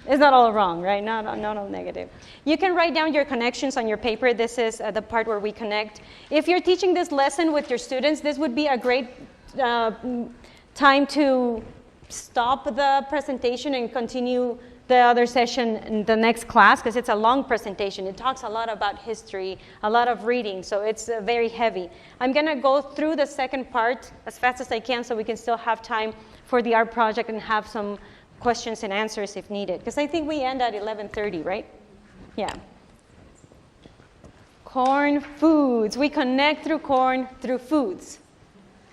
It's not all wrong, right? Not all negative. You can write down your connections on your paper. This is the part where we connect. If you're teaching this lesson with your students, this would be a great time to stop the presentation and continue the other session in the next class, because it's a long presentation. It talks a lot about history, a lot of reading, so it's very heavy. I'm going to go through the second part as fast as I can so we can still have time for the art project and have some questions and answers if needed, because I think we end at 11:30, right? Yeah. Corn foods. We connect through corn through foods.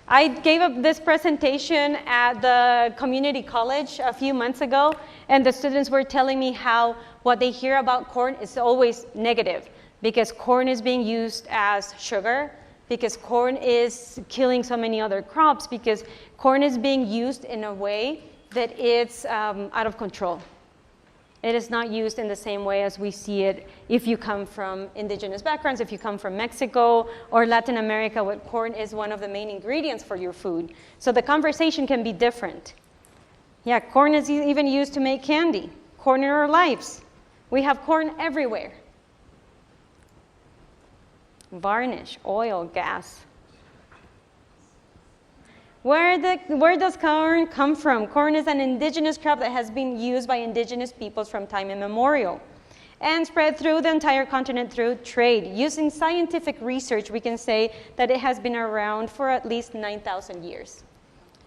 I gave up this presentation at the community college a few months ago, and the students were telling me how what they hear about corn is always negative, because corn is being used as sugar, because corn is killing so many other crops, because corn is being used in a way that it's out of control. It is not used in the same way as we see it if you come from indigenous backgrounds, if you come from Mexico or Latin America, where corn is one of the main ingredients for your food. So the conversation can be different. Yeah, corn is even used to make candy. Corn in our lives. We have corn everywhere. Varnish, oil, gas. Where does corn come from? Corn is an indigenous crop that has been used by indigenous peoples from time immemorial and spread through the entire continent through trade. Using scientific research, we can say that it has been around for at least 9,000 years.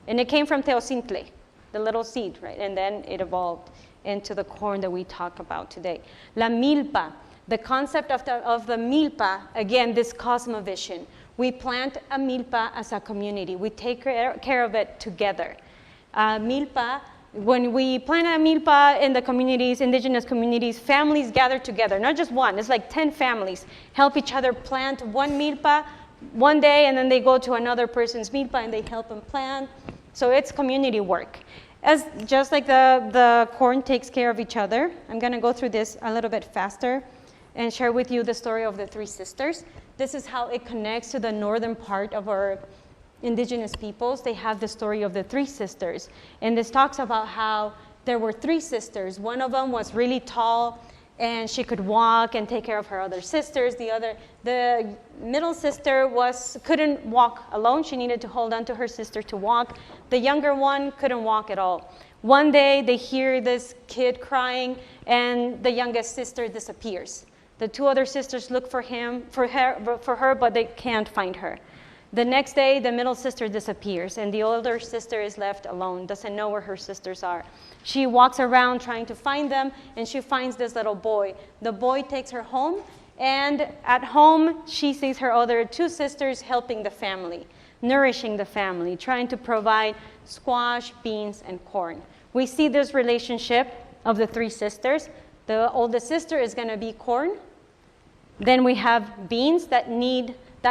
And it came from teocintle, the little seed, right? And then it evolved into the corn that we talk about today. La milpa. The concept of the milpa, again, this cosmovision. We plant a milpa as a community. We take care of it together. Milpa, when we plant a milpa in the communities, indigenous communities, families gather together, not just one, it's like 10 families, help each other plant one milpa one day, and then they go to another person's milpa and they help them plant. So it's community work. Just like the corn takes care of each other, I'm gonna go through this a little bit faster and share with you the story of the three sisters. This is how it connects to the northern part of our indigenous peoples. They have the story of the three sisters. And this talks about how there were three sisters. One of them was really tall and she could walk and take care of her other sisters. The middle sister couldn't walk alone. She needed to hold on to her sister to walk. The younger one couldn't walk at all. One day they hear this kid crying and the youngest sister disappears. The two other sisters look for her, but they can't find her. The next day, the middle sister disappears, and the older sister is left alone, doesn't know where her sisters are. She walks around trying to find them, and she finds this little boy. The boy takes her home, and at home, she sees her other two sisters helping the family, nourishing the family, trying to provide squash, beans, and corn. We see this relationship of the three sisters. The oldest sister is going to be corn. Then we have beans that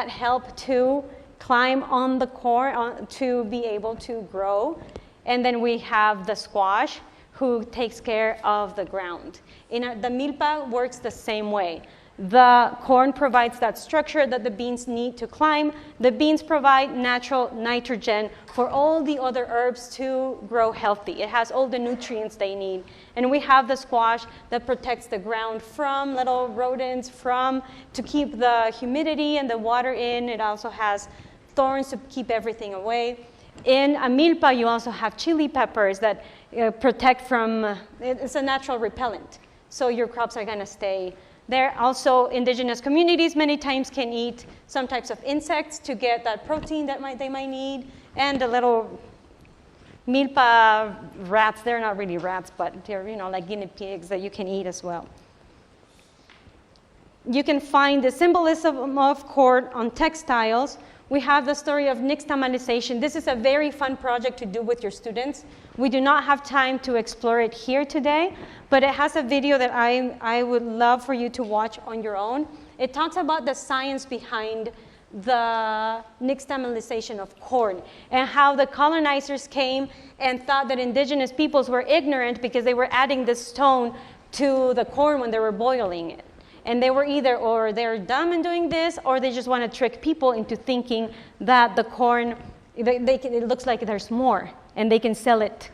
help to climb on the corn to be able to grow. And then we have the squash who takes care of the ground. The milpa works the same way. The corn provides that structure that the beans need to climb. The beans provide natural nitrogen for all the other herbs to grow healthy. It has all the nutrients they need. And we have the squash that protects the ground from little rodents, to keep the humidity and the water in. It also has thorns to keep everything away. In a milpa, you also have chili peppers that protect from, it's a natural repellent. So your crops are going to stay there. Also, indigenous communities many times can eat some types of insects to get that protein that they might need. And the little milpa rats, they're not really rats, but they're like guinea pigs that you can eat as well. You can find the symbolism of corn on textiles. We have the story of nixtamalization. This is a very fun project to do with your students. We do not have time to explore it here today, but it has a video that I would love for you to watch on your own. It talks about the science behind the nixtamalization of corn and how the colonizers came and thought that indigenous peoples were ignorant because they were adding this stone to the corn when they were boiling it. And they were they're dumb in doing this, or they just want to trick people into thinking that the corn, it looks like there's more, and they can sell it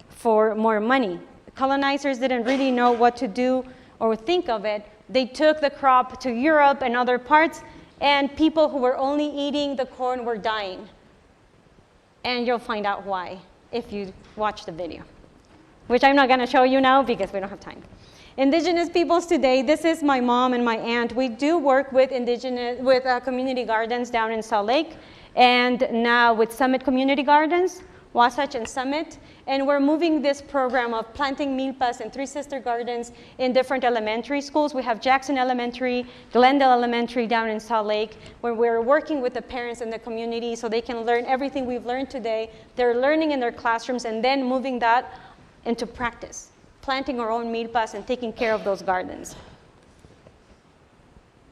for more money. The colonizers didn't really know what to do or think of it. They took the crop to Europe and other parts, and people who were only eating the corn were dying. And you'll find out why if you watch the video, which I'm not going to show you now because we don't have time. Indigenous peoples today, this is my mom and my aunt. We do work with community gardens down in Salt Lake, and now with Summit Community Gardens, Wasatch and Summit, and we're moving this program of planting milpas and Three Sister Gardens in different elementary schools. We have Jackson Elementary, Glendale Elementary down in Salt Lake, where we're working with the parents and the community so they can learn everything we've learned today. They're learning in their classrooms and then moving that into practice, planting our own milpas and taking care of those gardens.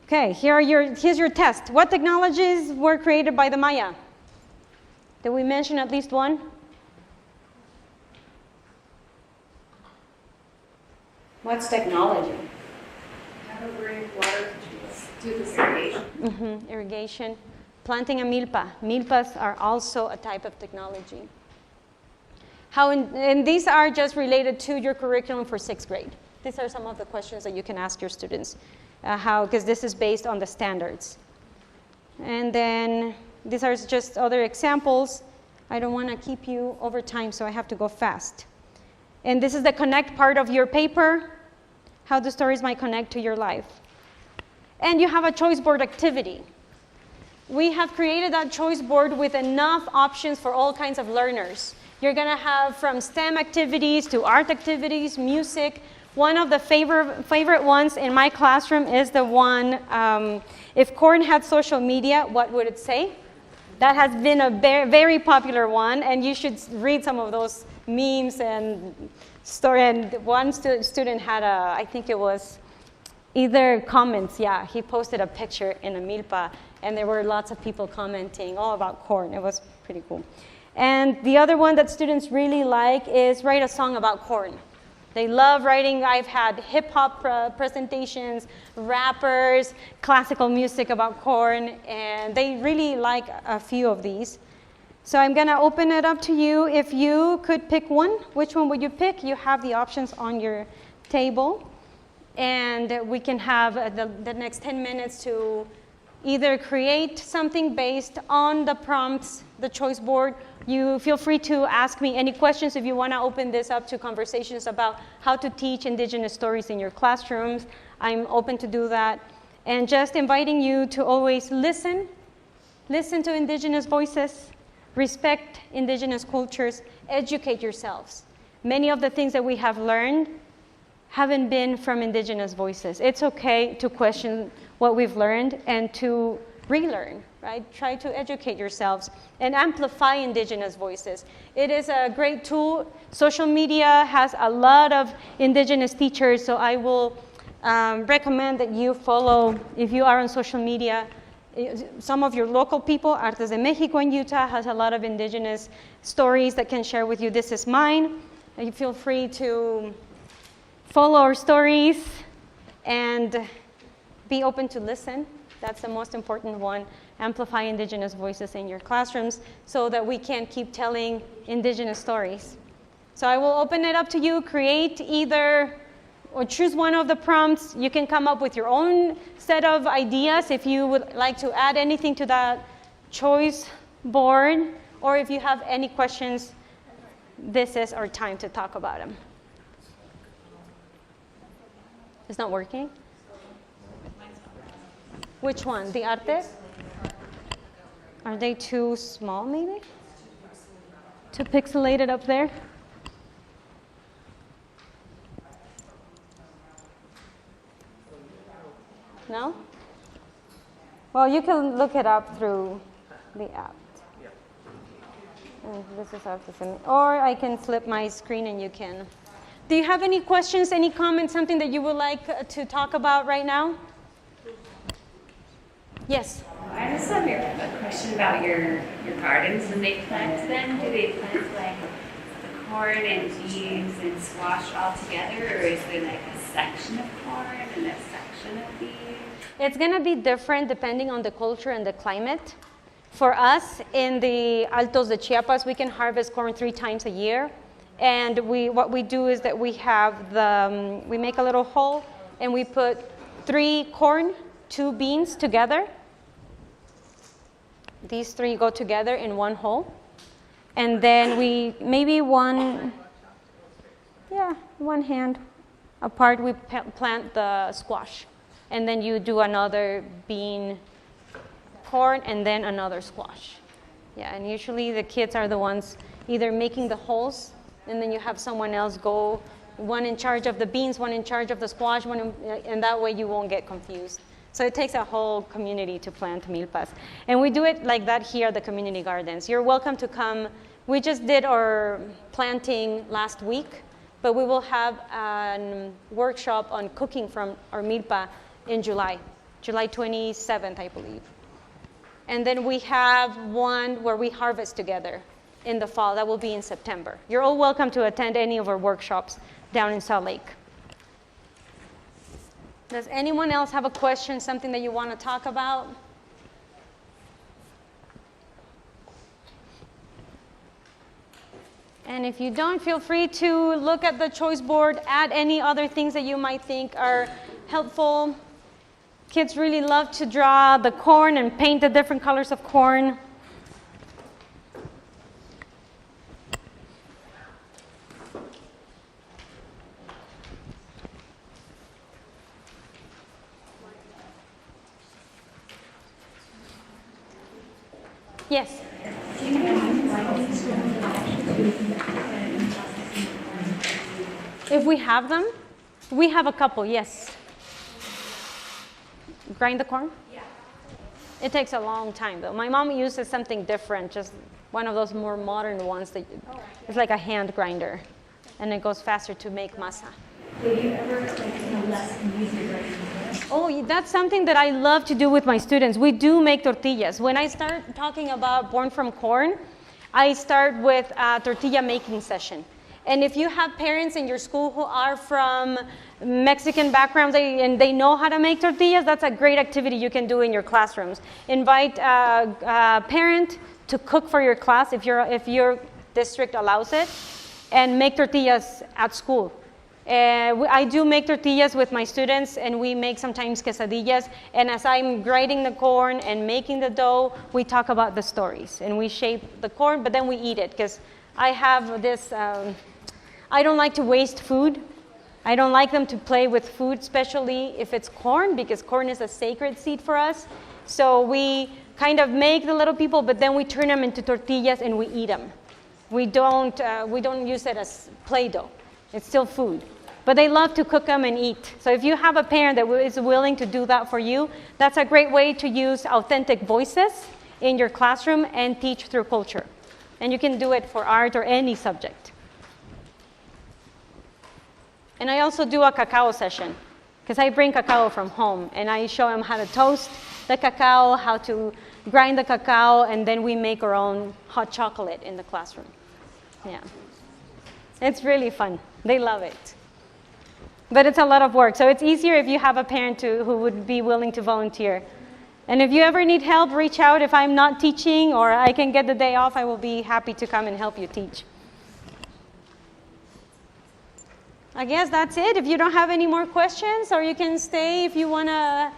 Okay, here's your test. What technologies were created by the Maya? Did we mention at least one? What's technology?
How to bring water to do this irrigation.
Irrigation. Planting a milpa. Milpas are also a type of technology. And these are just related to your curriculum for 6th grade. These are some of the questions that you can ask your students. Because this is based on the standards. And then these are just other examples. I don't want to keep you over time, so I have to go fast. And this is the connect part of your paper, how the stories might connect to your life. And you have a choice board activity. We have created that choice board with enough options for all kinds of learners. You're going to have from STEM activities to art activities, music. One of the favorite ones in my classroom is the one, if corn had social media, what would it say? That has been a very popular one, and you should read some of those memes and story. And one student had I think it was either comments, yeah, he posted a picture in a milpa, and there were lots of people commenting all about corn. It was pretty cool. And the other one that students really like is write a song about corn. They love writing. I've had hip-hop presentations, rappers, classical music about corn, and they really like a few of these. So I'm going to open it up to you. If you could pick one, which one would you pick? You have the options on your table. And we can have the next 10 minutes to either create something based on the prompts, the choice board. You feel free to ask me any questions if you want to open this up to conversations about how to teach Indigenous stories in your classrooms. I'm open to do that. And just inviting you to always listen to Indigenous voices, respect Indigenous cultures, educate yourselves. Many of the things that we have learned haven't been from Indigenous voices. It's okay to question what we've learned and to relearn, right? Try to educate yourselves and amplify Indigenous voices. It is a great tool. Social media has a lot of Indigenous teachers, so I will recommend that you follow, if you are on social media, some of your local people. Artes de Mexico in Utah has a lot of Indigenous stories that can share with you. This is mine. You feel free to follow our stories and be open to listen. That's the most important one. Amplify Indigenous voices in your classrooms so that we can keep telling Indigenous stories. So I will open it up to you. Create either or choose one of the prompts. You can come up with your own set of ideas if you would like to add anything to that choice board, or if you have any questions, this is our time to talk about them. It's not working? Which one? The arte? Are they too small, maybe? Too pixelated up there? No? Well, you can look it up through the app. And this is Artes de Mexico. Or I can flip my screen and you can. Do you have any questions, any comments, something that you would like to talk about right now? Yes?
I just have a question about your gardens. When they plant them, do they plant like the corn and beans and squash all together, or is there like a section of corn and a section of beans?
It's going to be different depending on the culture and the climate. For us, in the Altos de Chiapas, we can harvest corn 3 times a year. And what we do is that we have we make a little hole and we put 3 corn, 2 beans together. These 3 go together in one hole. And then we, maybe one hand apart, we plant the squash. And then you do another bean, corn, and then another squash. Yeah, and usually the kids are the ones either making the holes, and then you have someone else go, one in charge of the beans, one in charge of the squash, and that way you won't get confused. So it takes a whole community to plant milpas. And we do it like that here at the community gardens. You're welcome to come. We just did our planting last week, but we will have a workshop on cooking from our milpa in July 27th, I believe. And then we have one where we harvest together in the fall. That will be in September. You're all welcome to attend any of our workshops down in Salt Lake. Does anyone else have a question, something that you want to talk about? And if you don't, feel free to look at the choice board, add any other things that you might think are helpful. Kids really love to draw the corn and paint the different colors of corn. Yes? If we have them? We have a couple, yes. Grind the corn?
Yeah.
It takes a long time though. My mom uses something different, just one of those more modern ones that it's like a hand grinder, and it goes faster to make masa.
Did you ever in a lesson use your grinding?
Oh, that's something that I love to do with my students. We do make tortillas. When I start talking about Born from Corn, I start with a tortilla making session. And if you have parents in your school who are from Mexican backgrounds and they know how to make tortillas, that's a great activity you can do in your classrooms. Invite a parent to cook for your class if your district allows it, and make tortillas at school. I do make tortillas with my students, and we make sometimes quesadillas. And as I'm grinding the corn and making the dough, we talk about the stories. And we shape the corn, but then we eat it. Because I have this, I don't like to waste food. I don't like them to play with food, especially if it's corn, because corn is a sacred seed for us. So we kind of make the little people, but then we turn them into tortillas and we eat them. We don't use it as Play-Doh. It's still food. But they love to cook them and eat. So if you have a parent that is willing to do that for you, that's a great way to use authentic voices in your classroom and teach through culture. And you can do it for art or any subject. And I also do a cacao session, because I bring cacao from home, and I show them how to toast the cacao, how to grind the cacao, and then we make our own hot chocolate in the classroom. Yeah. It's really fun. They love it. But it's a lot of work, so it's easier if you have a parent who would be willing to volunteer. And if you ever need help, reach out. If I'm not teaching or I can get the day off, I will be happy to come and help you teach. I guess that's it. If you don't have any more questions, or you can stay if you want to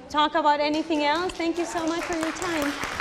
talk about anything else. Thank you so much for your time.